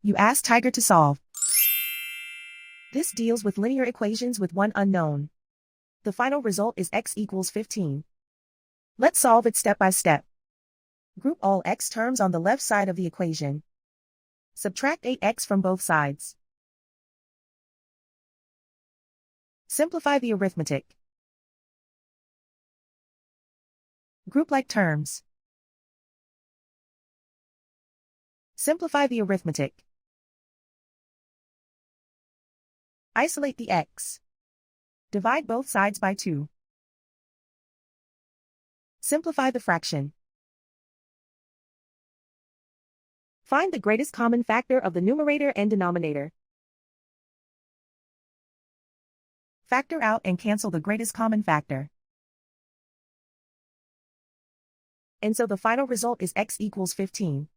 You ask Tiger to solve. This deals with linear equations with one unknown. The final result is x equals 15. Let's solve it step by step. Group all x terms on the left side of the equation. Subtract 8x from both sides. Simplify the arithmetic. Group like terms. Simplify the arithmetic. Isolate the x. Divide both sides by 2. Simplify the fraction. Find the greatest common factor of the numerator and denominator. Factor out and cancel the greatest common factor. And so the final result is x equals 15.